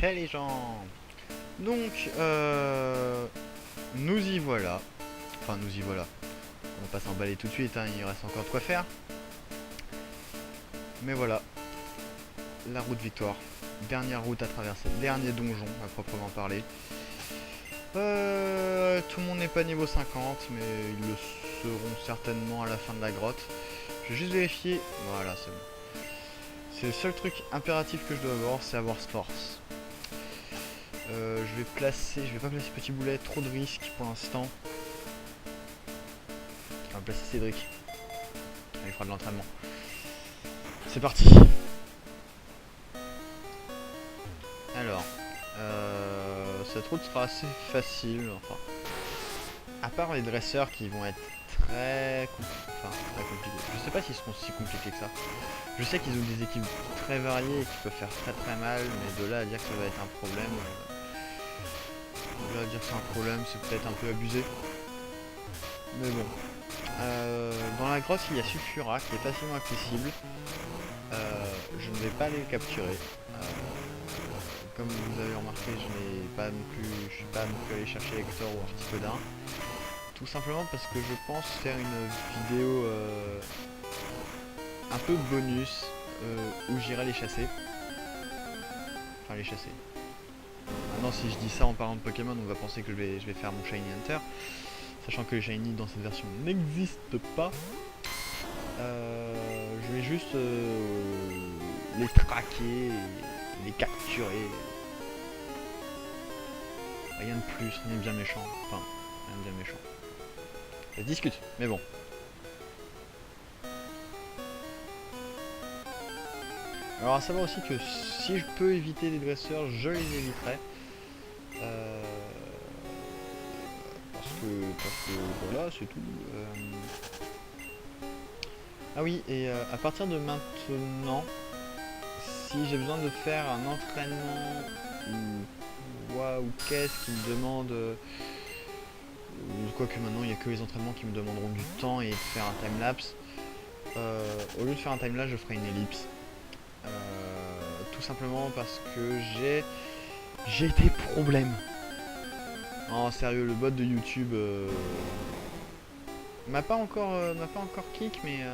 Hey les gens. Donc, nous y voilà. Enfin, nous y voilà. On va pas s'emballer tout de suite, hein, il reste encore de quoi faire. Mais voilà, la route victoire. Dernière route à traverser, dernier donjon à proprement parler. Tout le monde n'est pas niveau 50, mais ils le seront certainement à la fin de la grotte. Je vais juste vérifier. Voilà, c'est bon. C'est le seul truc impératif que je dois avoir, c'est avoir force. Je vais pas placer petit boulet, trop de risques pour l'instant. On va placer Cédric. Il fera de l'entraînement. C'est parti. Alors, cette route sera assez facile. Enfin, à part les dresseurs qui vont être très compliqués. Je sais pas s'ils seront si compliqués que ça. Je sais qu'ils ont des équipes très variées et qui peuvent faire très mal, mais de là à dire que ça va être un problème, c'est peut-être un peu abusé. Mais bon. Dans la grotte, il y a Sulfura qui est facilement accessible. Je ne vais pas aller le capturer. Comme vous avez remarqué, je suis pas non plus allé chercher Hector ou Articodin. Tout simplement parce que je pense faire une vidéo un peu bonus où j'irai les chasser. Enfin les chasser. Maintenant si je dis ça en parlant de Pokémon, on va penser que je vais faire mon Shiny Hunter. Sachant que les Shiny dans cette version n'existent pas. Je vais juste les traquer, et les capturer. Rien de plus, rien de bien méchant. Enfin, rien de bien méchant. Ça se discute, mais bon. Alors à savoir aussi que si je peux éviter les dresseurs, je les éviterai. Parce que voilà, c'est tout. Ah oui, et à partir de maintenant, si j'ai besoin de faire un entraînement ou qu'est-ce qui me demande... quoique maintenant il n'y a que les entraînements qui me demanderont du temps et de faire un timelapse. Au lieu de faire un timelapse, je ferai une ellipse. Tout simplement parce que j'ai des problèmes. En sérieux, le bot de YouTube m'a pas encore kick, mais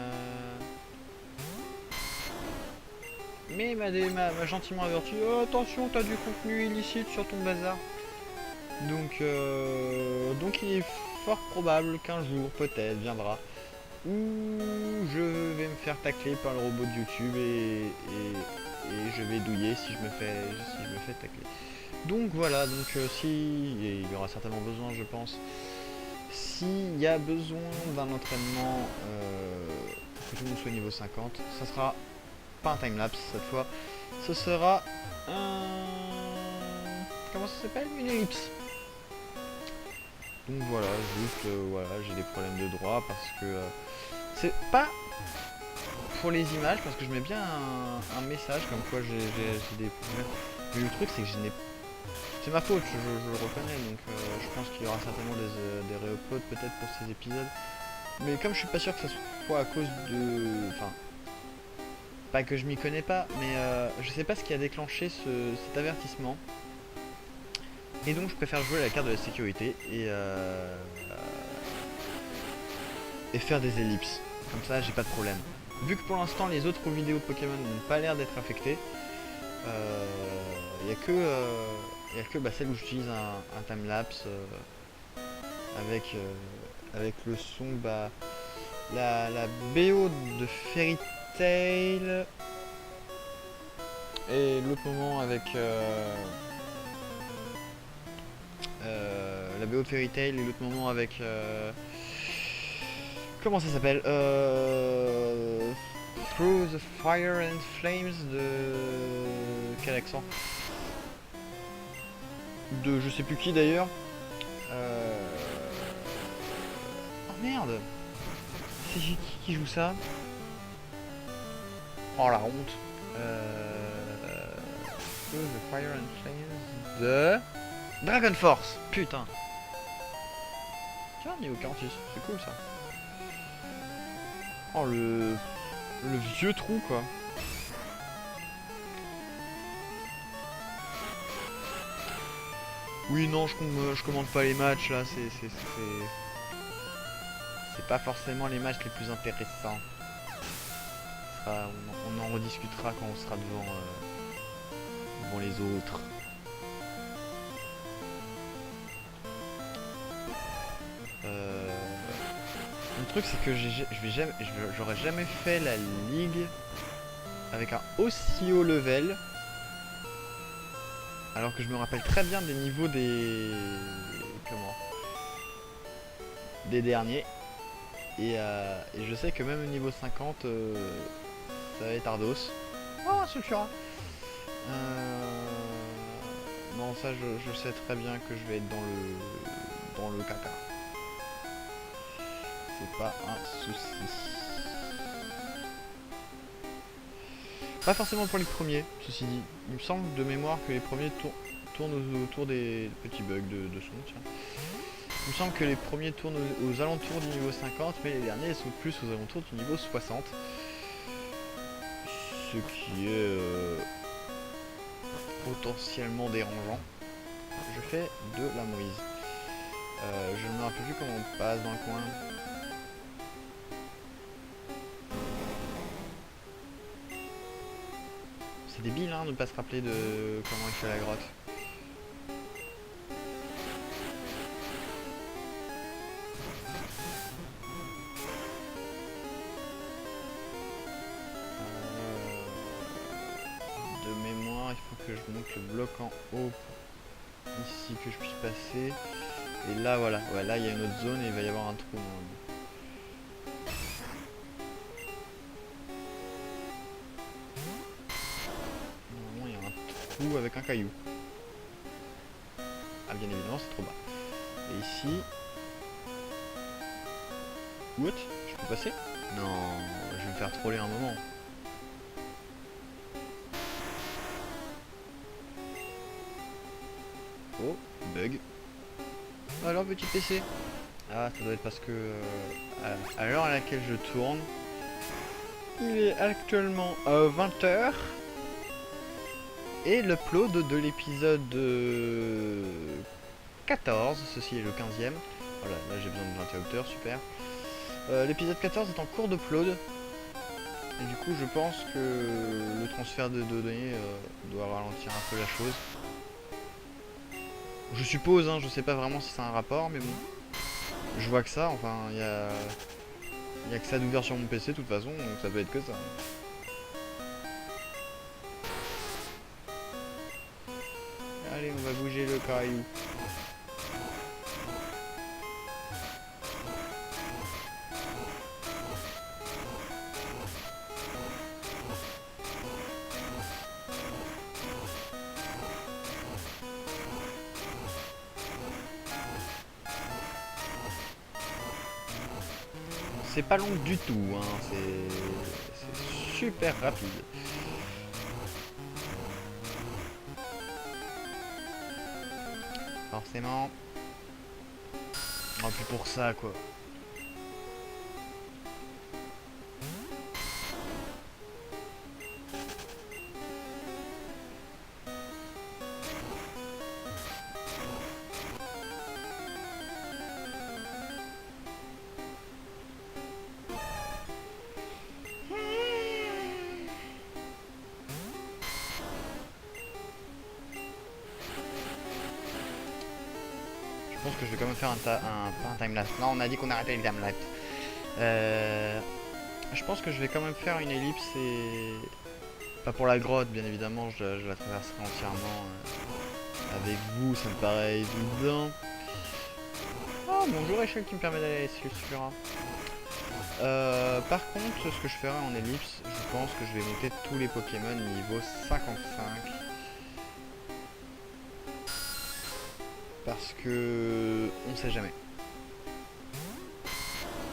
m'a gentiment averti. Oh, attention, t'as du contenu illicite sur ton bazar. Donc il est fort probable qu'un jour, peut-être, viendra où je vais me faire tacler par le robot de YouTube et je vais douiller si je me fais tacler. Donc voilà, si et il y aura certainement besoin, je pense, s'il y a besoin d'un entraînement pour que tout le monde soit niveau 50, ça sera pas un timelapse cette fois, ce sera un... comment ça s'appelle? Une ellipse. Donc voilà, juste voilà, j'ai des problèmes de droit parce que c'est pas pour les images, parce que je mets bien un message comme quoi j'ai des problèmes. Mais le truc c'est que je n'ai... C'est ma faute, je le reconnais, donc je pense qu'il y aura certainement des réuploads peut-être pour ces épisodes. Mais comme je suis pas sûr que ça soit à cause de... Enfin, pas que je m'y connais pas, mais je sais pas ce qui a déclenché cet avertissement. Et donc je préfère jouer à la carte de la sécurité et faire des ellipses. Comme ça j'ai pas de problème. Vu que pour l'instant les autres vidéos de Pokémon n'ont pas l'air d'être affectées, il n'y a que celle où j'utilise un timelapse avec le son, la BO de Fairy Tail et l'autre moment avec la BO de Fairy Tail et l'autre moment avec comment ça s'appelle, Through the Fire and Flames de... Quel accent? De je sais plus qui d'ailleurs. Oh merde. C'est qui joue ça? Oh la honte. Through the Fire and Flames de... Dragon Force. Putain. Tiens, niveau 46, c'est cool ça. Oh le vieux trou quoi. Oui, non, je commande pas les matchs là, c'est pas forcément les matchs les plus intéressants. On en rediscutera quand on sera devant les autres. Le truc c'est que j'aurais jamais fait la ligue avec un aussi haut level, alors que je me rappelle très bien des niveaux des derniers. Et je sais que même au niveau 50, ça va être ardos. Oh, Sulfura. Non, ça je sais très bien que je vais être dans le caca. C'est pas un souci. Pas forcément pour les premiers, ceci dit. Il me semble de mémoire que les premiers tournent autour des petits bugs de son. Tiens. Il me semble que les premiers tournent aux alentours du niveau 50, mais les derniers sont plus aux alentours du niveau 60. Ce qui est potentiellement dérangeant. Je fais de la mouise. Je ne me rappelle plus comment on passe dans le coin. C'est débile hein, de ne pas se rappeler de comment il fait la grotte. De mémoire, il faut que je monte le bloc en haut ici que je puisse passer. Et là voilà, ouais, là il y a une autre zone et il va y avoir un trou normalement. Normalement il y a un trou avec un caillou. Ah bien évidemment c'est trop bas. Et ici... What? Je peux passer? Non, je vais me faire troller un moment. Oh, bug. Alors petit PC. Ah ça doit être parce que à l'heure à laquelle je tourne, il est actuellement 20h. Et l'upload de l'épisode 14, ceci est le 15e. Voilà, là j'ai besoin de l'interrupteur, super. L'épisode 14 est en cours d'upload. Et du coup je pense que le transfert de données doit ralentir un peu la chose. Je suppose, hein, je sais pas vraiment si c'est un rapport, mais bon. Je vois que ça, enfin, il y a que ça d'ouvert sur mon PC de toute façon, donc ça peut être que ça. Allez, on va bouger le caillou. C'est pas long du tout, hein. C'est super rapide. Forcément. Non plus pour ça quoi. Je pense que je vais quand même faire pas un timelapse. Non, on a dit qu'on arrêtait les timelapse. Je pense que je vais quand même faire une ellipse et... Pas pour la grotte, bien évidemment, je la traverserai entièrement avec vous, ça me paraît évident. Oh, bonjour échelle qui me permet d'aller sur Sulfura. Par contre, ce que je ferai en ellipse, je pense que je vais monter tous les Pokémon niveau 55. Parce que on sait jamais.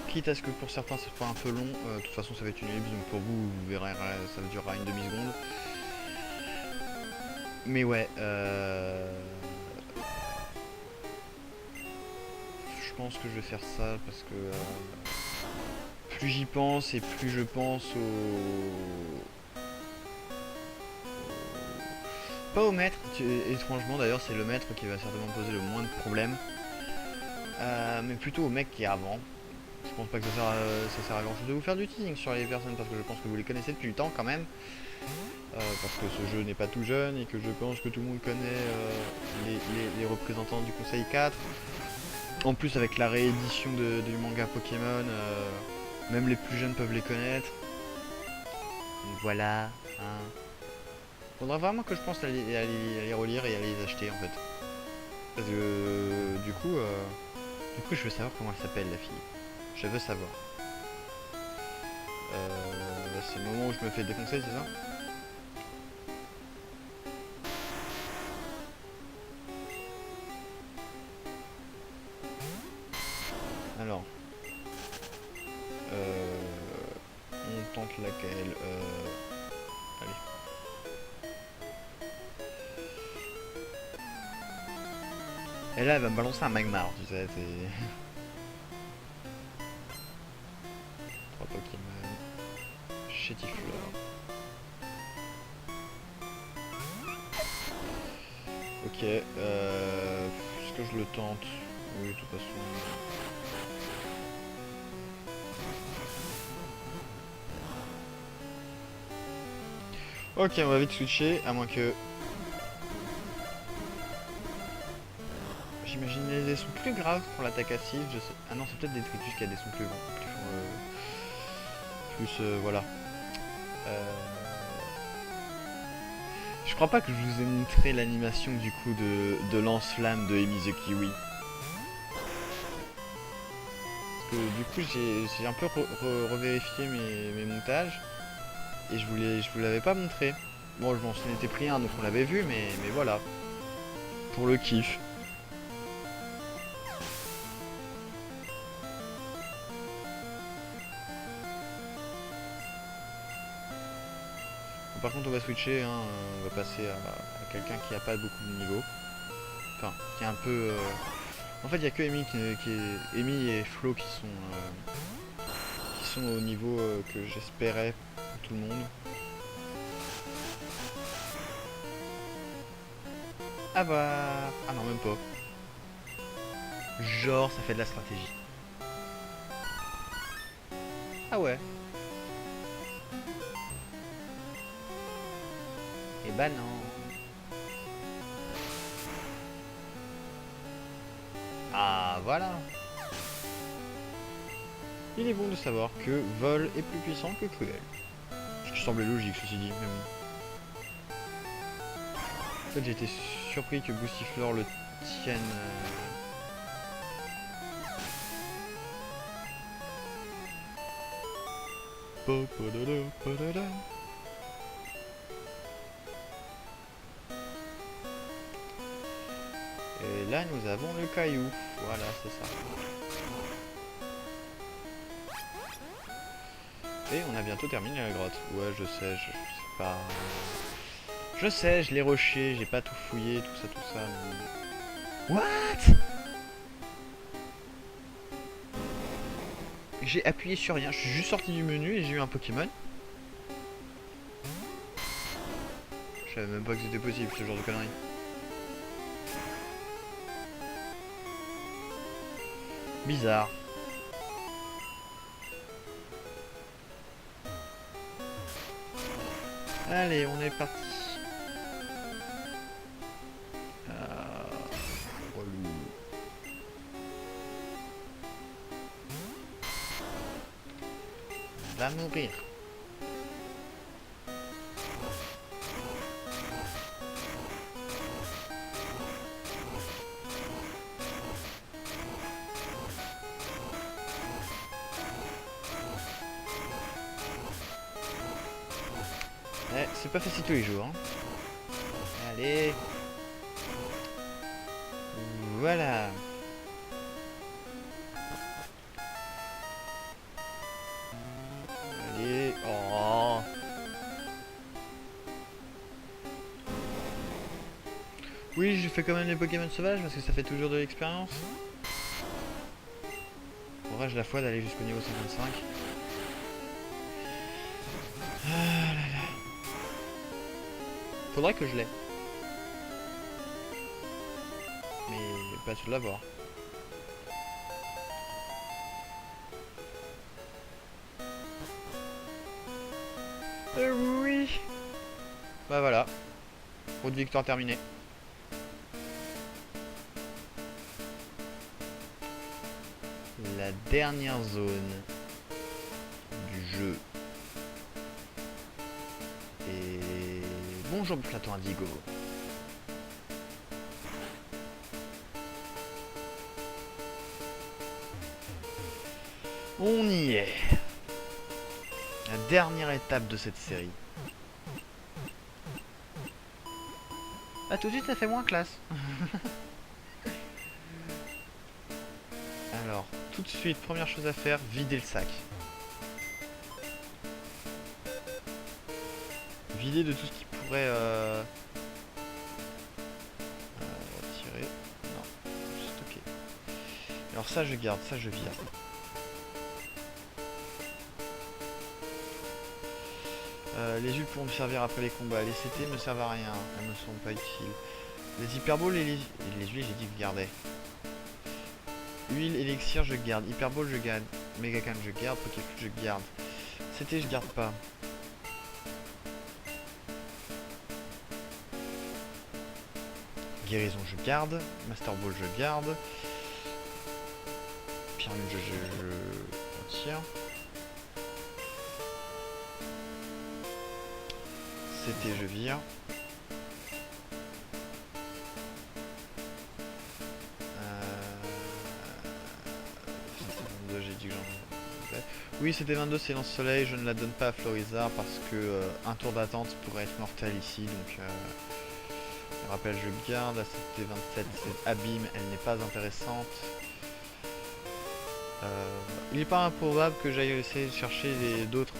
Quitte à ce que pour certains ce soit un peu long, de toute façon ça va être une ellipse, donc pour vous, vous verrez, ça durera une demi-seconde. Mais ouais, je pense que je vais faire ça parce que plus j'y pense et plus je pense pas au maître, étrangement d'ailleurs c'est le maître qui va certainement poser le moins de problèmes. Mais plutôt au mec qui est avant. Je pense pas que ça sert à grand chose de vous faire du teasing sur les personnes parce que je pense que vous les connaissez depuis le temps quand même. Parce que ce jeu n'est pas tout jeune et que je pense que tout le monde connaît les représentants du Conseil 4. En plus avec la réédition du manga Pokémon, même les plus jeunes peuvent les connaître. Donc voilà. Hein. Faudra vraiment que je pense à les relire et à les acheter en fait. Parce que du coup je veux savoir comment elle s'appelle la fille. Je veux savoir. C'est le moment où je me fais défoncer, c'est ça? Alors. On tente laquelle allez. Et là, elle va me balancer un Magmar, tu sais, c'est... 3 Pokémon. Chétifleur. Ok, est-ce que je le tente? Oui, de toute façon... Ok, on va vite switcher, à moins que... J'imagine les sons plus graves pour l'attaque acide, je sais... Ah non, c'est peut-être Détritus qui a des sons plus voilà. Je crois pas que je vous ai montré l'animation du coup de lance-flamme de Amy the Kiwi. Parce que du coup j'ai un peu revérifié mes montages et je vous l'avais pas montré. Bon, je m'en étais pris un donc on l'avait vu, mais voilà. Pour le kiff. Bon, par contre on va switcher, hein, on va passer à quelqu'un qui a pas beaucoup de niveau. Enfin, qui est un peu... En fait il n'y a que Amy et Flo qui sont au niveau que j'espérais pour tout le monde. Ah bah... Ah non, même pas. Genre, ça fait de la stratégie. Ah ouais. Et bah non. Ah voilà. Il est bon de savoir que Vol est plus puissant que Cruel. Ce qui semblait logique, ceci dit. Mais bon. En fait, j'ai été surpris que Boostiflor le tienne... Et là, nous avons le caillou. Voilà, c'est ça. Et on a bientôt terminé la grotte. Ouais, je sais, je sais pas... Je sais, je l'ai rushé, j'ai pas tout fouillé, tout ça, mais... What? J'ai appuyé sur rien, je suis juste sorti du menu et j'ai eu un Pokémon. Je savais même pas que c'était possible, ce genre de conneries. Bizarre. Allez, on est parti. Relou. Va mourir. Eh, c'est pas facile tous les jours. Hein. Allez. Voilà. Allez. Oh. Oui, je fais quand même les Pokémon sauvages parce que ça fait toujours de l'expérience. Faudra la fois d'aller jusqu'au niveau 55. Ah là là. Faudrait que je l'aie. J'ai pas su l'avoir. Oui. Bah voilà. Route victoire terminée. La dernière zone du jeu. Et bonjour Platon Indigo. On y est. La dernière étape de cette série. Ah, tout de suite ça fait moins classe. Alors, tout de suite, première chose à faire, vider le sac. Vider de tout ce qui pourrait tirer. Non, stocker. Alors ça je garde, ça je vire. Les huiles pourront me servir après les combats. Les CT ne servent à rien, elles ne sont pas utiles. Les hyperboles et les huiles, j'ai dit que je gardais. Huile, élixir, je garde. Hyperbole, je garde. Megacan, je garde. Pokéflute, je garde. CT, je garde pas. Guérison, je garde. Master Ball, je garde. Pyramide, je retire. CT, je vire. J'ai dit que j'en... Oui, c'était 22, c'est Lance Soleil. Je ne la donne pas à Florizard parce que un tour d'attente pourrait être mortel ici. Donc, je rappelle, je garde. La CT 27, c'est Abîme. Elle n'est pas intéressante. Il n'est pas improbable que j'aille essayer de chercher d'autres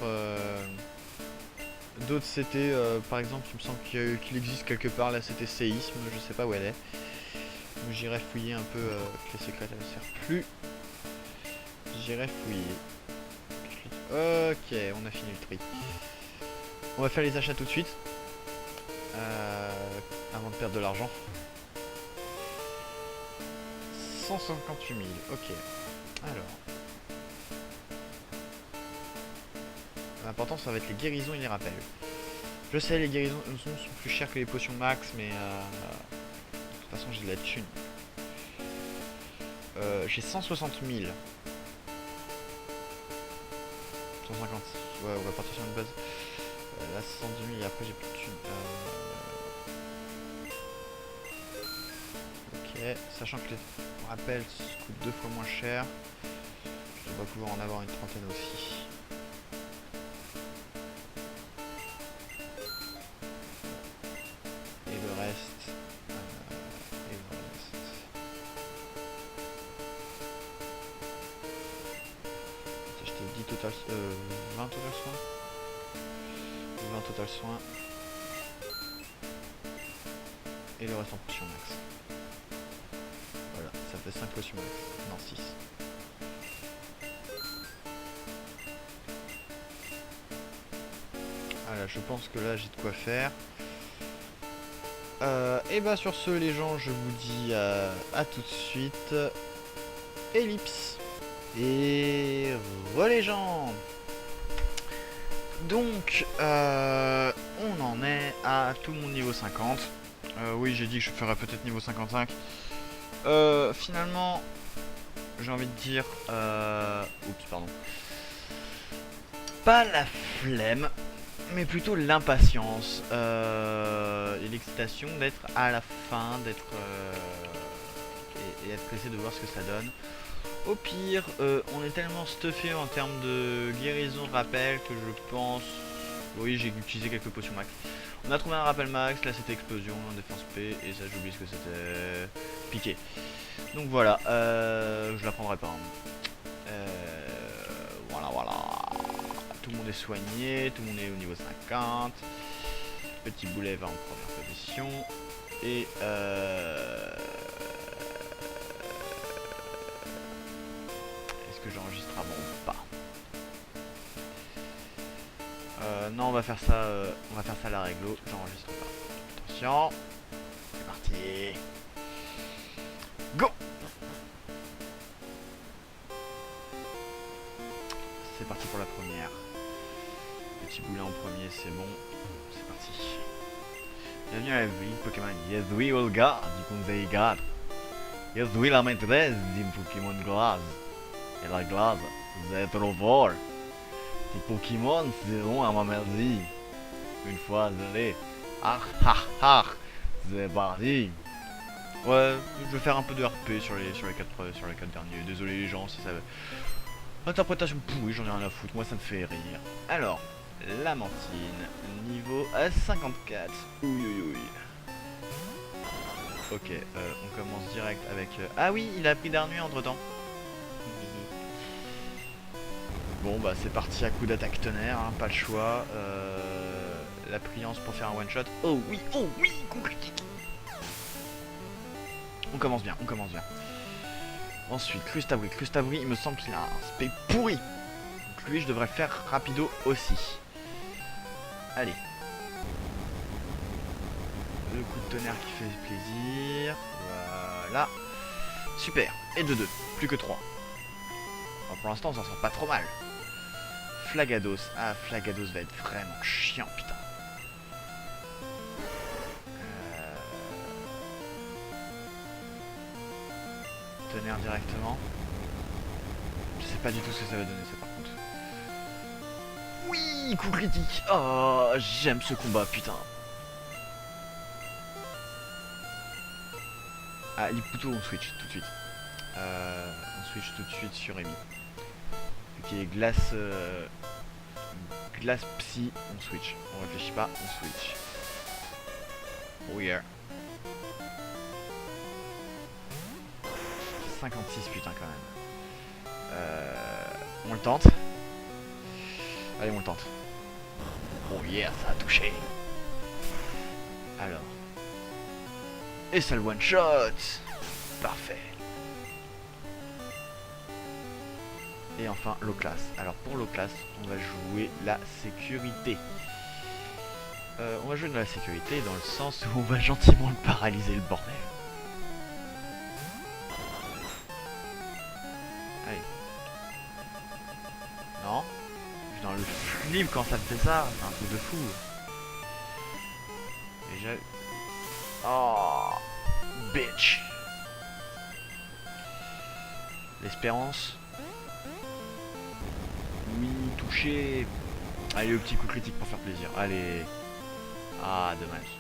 CT. Par exemple, il me semble qu'il existe quelque part la CT Séisme. Je sais pas où elle est. Donc j'irai fouiller un peu. Que les secrètes, elle ne sert plus. J'irai fouiller. Ok, on a fini le tri. On va faire les achats tout de suite. Avant de perdre de l'argent. 158 000, ok. Alors. L'important ça va être les guérisons et les rappels. Je sais, les guérisons sont plus chères que les potions max, mais de toute façon j'ai de la thune. J'ai 160 000. 150, ouais, on va partir sur une base. Là 110 000 et après j'ai plus de thune. Ok, sachant que les rappels coûtent 2 fois moins cher. Je devrais pouvoir en avoir une trentaine aussi. Et le reste. J'ai acheté 10 total, 20 total soins. 20 total soins. Et le reste en potion max. Voilà, ça fait 5 potions max. Non, 6. Voilà, je pense que là j'ai de quoi faire. Et bah sur ce les gens, je vous dis à tout de suite. Ellipse. Et les gens. Donc on en est à tout mon niveau 50. Oui, j'ai dit que je ferais peut-être niveau 55. Finalement, j'ai envie de dire... Oups, pardon. Pas la flemme, mais plutôt l'impatience. Et l'excitation d'être à la fin, d'être... et être pressé de voir ce que ça donne. Au pire, on est tellement stuffé en termes de guérison, rappel, que je pense... Oui, j'ai utilisé quelques potions max. On a trouvé un rappel max, là c'était explosion, défense P, et ça j'oublie ce que c'était... Piqué. Donc voilà, je la prendrai pas. Voilà, voilà. Tout le monde est soigné, tout le monde est au niveau 50. Petit boulet va en première position. Et est-ce que j'enregistre avant ou pas? Non, on va faire ça à la réglo, j'enregistre pas. Attention, c'est parti. Go! C'est parti pour la première. Petit boulet en premier, c'est bon. C'est parti. Bienvenue à la vie Pokémon. Yes, we will guard. Du coup, vous avez garde. Yes, we la maîtresse du Pokémon Glace. Et la glace, c'est trop fort. Les Pokémon seront à ma merci. Une fois zélé. Ah ah ah. C'est parti. Ouais, je vais faire un peu de RP sur les 4 derniers. Désolé les gens si ça veut. Interprétation pourrie, j'en ai rien à foutre, moi ça me fait rire. Alors, Lamentine, niveau 54. Ouïe ouïe ouïe. Ok, on commence direct avec... Ah oui, il a pris d'arnuit entre temps. Bon bah c'est parti à coup d'attaque tonnerre, hein, pas le choix. La priance pour faire un one shot. Oh oui, compliqué. On commence bien, on commence bien. Ensuite, Crustabri. Crustabri, il me semble qu'il a un spé pourri. Donc lui, je devrais le faire rapido aussi. Allez. Le coup de tonnerre qui fait plaisir. Voilà. Super. Et de 2. Plus que 3. Alors pour l'instant, on s'en sort pas trop mal. Flagados. Ah, Flagados va être vraiment chiant, putain. Tonnerre directement. Je sais pas du tout ce que ça va donner ça par contre. Oui, coup critique. Oh, j'aime ce combat, putain. Ah, Liputo, on switch tout de suite. On switch tout de suite sur Amy. Ok, glace... glace psy, on switch. On réfléchit pas, on switch. Oh yeah. 56 putain quand même. On le tente. Allez on le tente. Oh yeah, ça a touché. Alors. Et ça le one shot. Parfait. Et enfin l'eau classe. Alors pour l'eau classe, on va jouer la sécurité. On va jouer dans la sécurité dans le sens où on va gentiment le paralyser le bordel. Allez. Non. Putain le flip quand ça me fait ça, c'est un truc de fou. Déjà. Oh bitch. L'espérance. Oui, touché. Allez le petit coup critique pour faire plaisir. Allez. Ah dommage.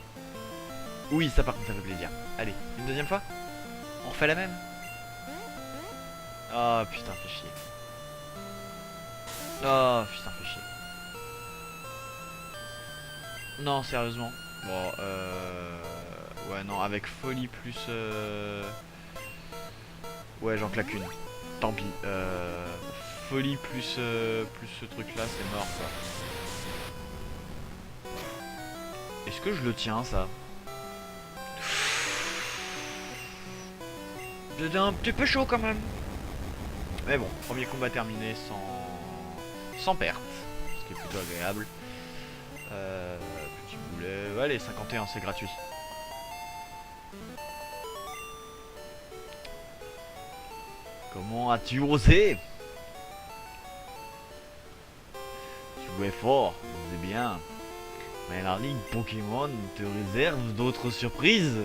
Oui ça par contre ça fait plaisir. Allez, une deuxième fois. On refait la même. Oh putain, fait chier. Oh putain, fait chier. Non, sérieusement. Bon, ouais, non, avec folie plus... Ouais, j'en claque une. Tant pis. Folie plus ce truc-là, c'est mort, ça. Est-ce que je le tiens, ça? C'était un petit peu chaud, quand même. Mais bon, premier combat terminé sans perte, ce qui est plutôt agréable. Petit boulet, allez 51 c'est gratuit. Comment as-tu osé? Tu jouais fort, c'est bien. Mais la ligue Pokémon te réserve d'autres surprises.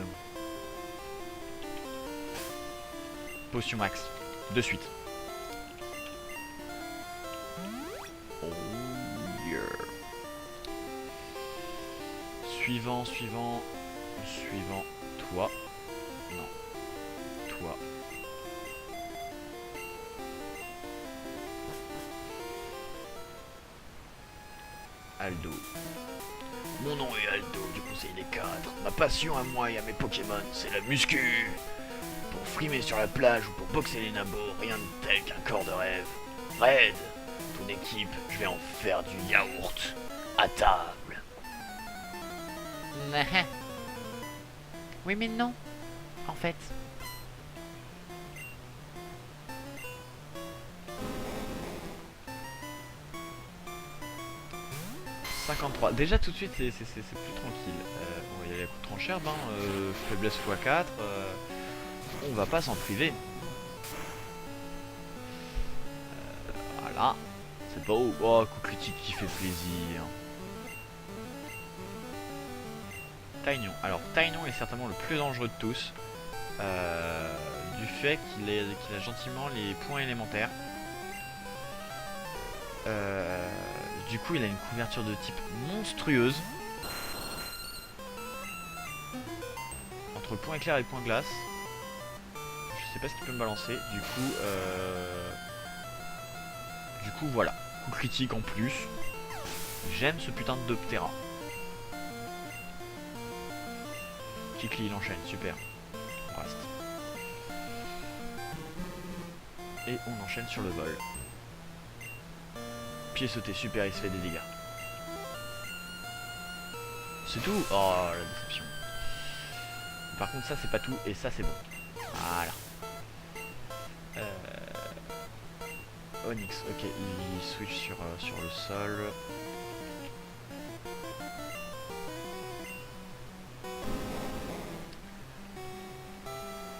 Potion max, de suite. Oh yeah. Suivant, toi. Non. Toi. Aldo. Mon nom est Aldo du Conseil des 4. Ma passion à moi et à mes Pokémon, c'est la muscu. Pour frimer sur la plage ou pour boxer les nabos, rien de tel qu'un corps de rêve. Fred, ton équipe, je vais en faire du yaourt. À table. Oui mais non, en fait. Déjà tout de suite c'est plus tranquille. Bon il y a les coups de tranchère, faiblesse x4. On va pas s'en priver. Voilà. C'est beau. Oh, coup critique qui fait plaisir. Taignon. Alors, Taignon est certainement le plus dangereux de tous. Du fait qu'il a gentiment les points élémentaires. Du coup, il a une couverture de type monstrueuse. Entre point éclair et point glace. Je sais pas ce qu'il peut me balancer. Du coup, voilà. Coup critique en plus. J'aime ce putain de Doptera. Kikli, il enchaîne. Super. On reste. Et on enchaîne sur le vol. Pied sauté, super, il se fait des dégâts. C'est tout. Oh, la déception. Par contre, ça, c'est pas tout. Et ça, c'est bon. Voilà. Onyx, ok, il switch sur le sol.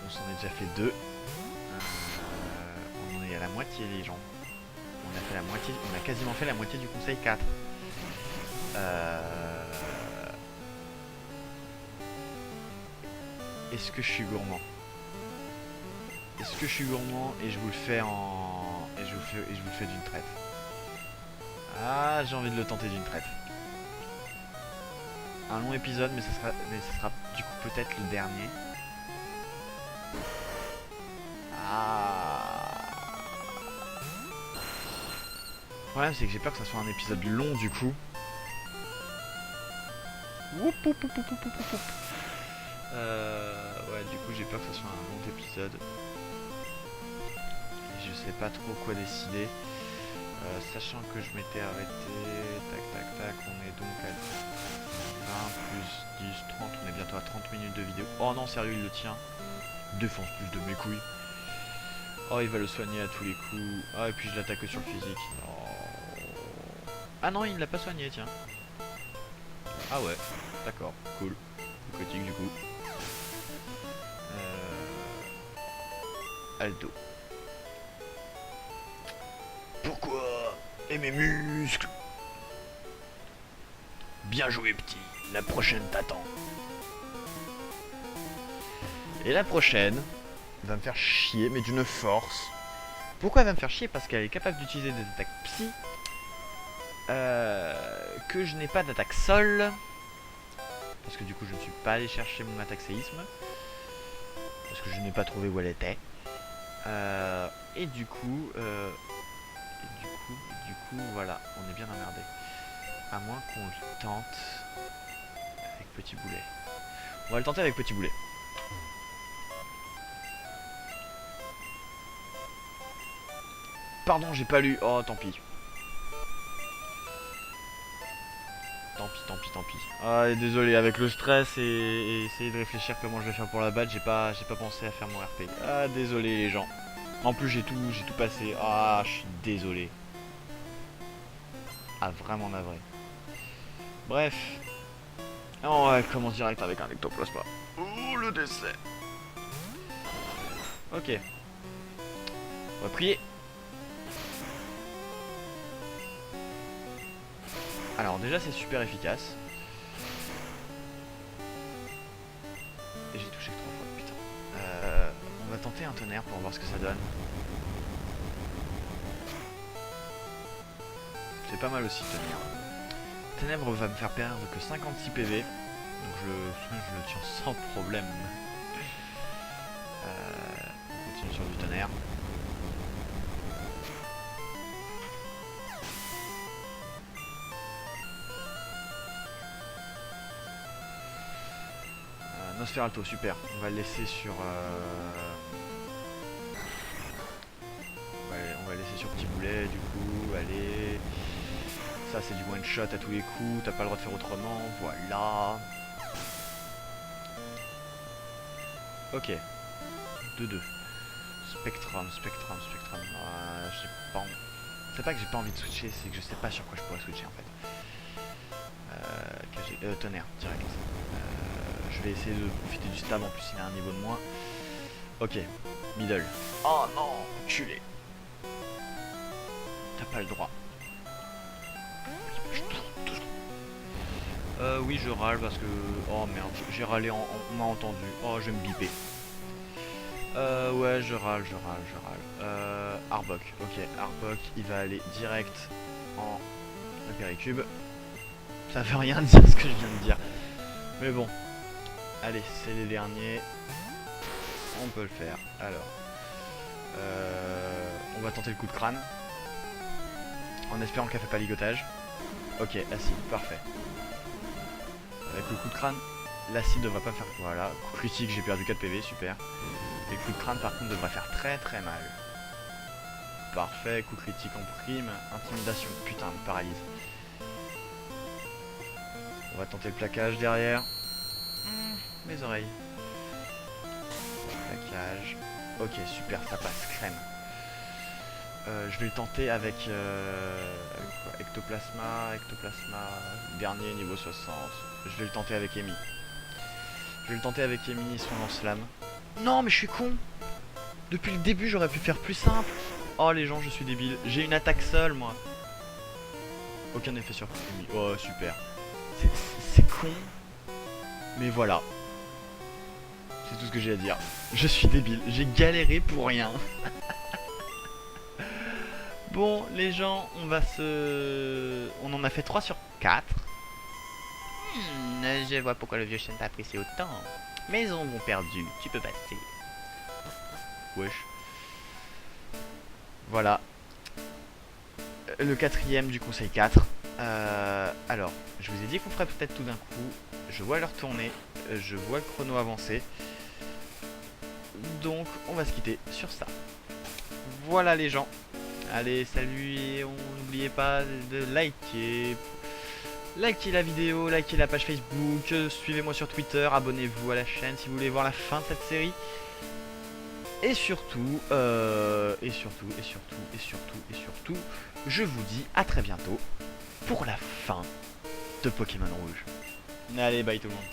On s'en est déjà fait 2. On en est à la moitié, les gens. On a fait la moitié, on a quasiment fait la moitié du conseil 4. Est-ce que je suis gourmand? Est-ce que je suis gourmand et je vous le fais en... Et je vous le fais d'une traite. Ah, j'ai envie de le tenter d'une traite. Un long épisode, mais ça sera du coup peut-être le dernier. Ah. Le problème, c'est que j'ai peur que ça soit un épisode long du coup. Oup, oup, oup, oup, oup, oup, oup. Ouais, du coup, j'ai peur que ça soit un long épisode. Et je sais pas trop quoi décider. Sachant que je m'étais arrêté. Tac, tac, tac. On est donc à 20 plus 10, 30. On est bientôt à 30 minutes de vidéo. Oh non, sérieux, il le tient. Défense plus de mes couilles. Oh, il va le soigner à tous les coups. Ah, et puis je l'attaque sur le physique. Oh. Ah non, il ne l'a pas soigné, tiens. Ah ouais, d'accord, cool. Critique du coup. Aldo. Pourquoi? Et mes muscles? Bien joué, petit. La prochaine t'attend. Et la prochaine va me faire chier, mais d'une force. Pourquoi elle va me faire chier? Parce qu'elle est capable d'utiliser des attaques psy. Que je n'ai pas d'attaque sol. Parce que du coup je ne suis pas allé chercher mon attaque séisme. Parce que je n'ai pas trouvé où elle était. Et du coup, voilà, on est bien emmerdé. À moins qu'on le tente avec Petit Boulet. On va le tenter avec Petit Boulet. Pardon, j'ai pas lu. Oh, tant pis. Tant pis, tant pis, tant pis. Ah, désolé, avec le stress et essayer de réfléchir comment je vais faire pour la battre, j'ai pas pensé à faire mon RP. Ah, désolé les gens. En plus, j'ai tout passé. Ah, je suis désolé. Ah, vraiment navré. Bref. On va commencer direct avec un ectoplasma. Oh, le décès. Ok. On va prier. Alors déjà c'est super efficace. Et j'ai touché que 3 fois, putain. On va tenter un tonnerre pour voir ce que ça donne. C'est pas mal aussi tonnerre. Ténèbres va me faire perdre que 56 PV. Donc je le tiens sans problème. On continue sur du tonnerre. Nosferalto, super. On va le laisser sur... On va laisser sur Petit Boulet, du coup. Allez. Ça, c'est du one shot à tous les coups. T'as pas le droit de faire autrement. Voilà. Ok. 2-2. Spectrum. J'ai pas envie... C'est pas que j'ai pas envie de switcher, c'est que je sais pas sur quoi je pourrais switcher en fait. Tonnerre, direct. Je vais essayer de profiter du stab, en plus il a un niveau de moins. Ok, middle. Oh non, culé. T'as pas le droit. Oui, je râle parce que... Oh merde, j'ai râlé, on m'a entendu. Oh, je vais me biper. Ouais, je râle. Arbok, ok, Arbok, il va aller direct en péricube. Ça veut rien dire ce que je viens de dire. Mais bon, allez, c'est les derniers. On peut le faire. Alors, on va tenter le coup de crâne. En espérant qu'elle fait pas ligotage. Ok, acide, parfait. Avec le coup de crâne, l'acide devrait pas faire... Voilà, coup critique, j'ai perdu 4 PV, super. Et le coup de crâne par contre devrait faire très mal. Parfait, coup critique en prime, intimidation, putain, me paralyse. On va tenter le plaquage derrière. Mes oreilles. Plaquage. Ok, super, ça passe, crème. Je vais le tenter avec quoi, ectoplasma, dernier niveau 60. Je vais le tenter avec Amy. Son lance-flamme. Non mais je suis con. Depuis le début j'aurais pu faire plus simple. Oh les gens, je suis débile. J'ai une attaque seule moi. Aucun effet sur Amy. Oh super. C'est con. Mais voilà. C'est tout ce que j'ai à dire. Je suis débile. J'ai galéré pour rien. Bon, les gens, on en a fait 3 sur 4. Je vois pourquoi le vieux chien t'a apprécié autant. Mes ombres ont perdu, tu peux passer. Wesh. Voilà. Le 4ème du conseil 4. Alors, je vous ai dit qu'on ferait peut-être tout d'un coup. Je vois l'heure tourner, je vois le chrono avancer. Donc, on va se quitter sur ça. Voilà les gens. Allez, salut et n'oubliez pas de liker la vidéo, likez la page Facebook, suivez-moi sur Twitter, abonnez-vous à la chaîne si vous voulez voir la fin de cette série. Et surtout, je vous dis à très bientôt pour la fin de Pokémon Rouge. Allez, bye tout le monde.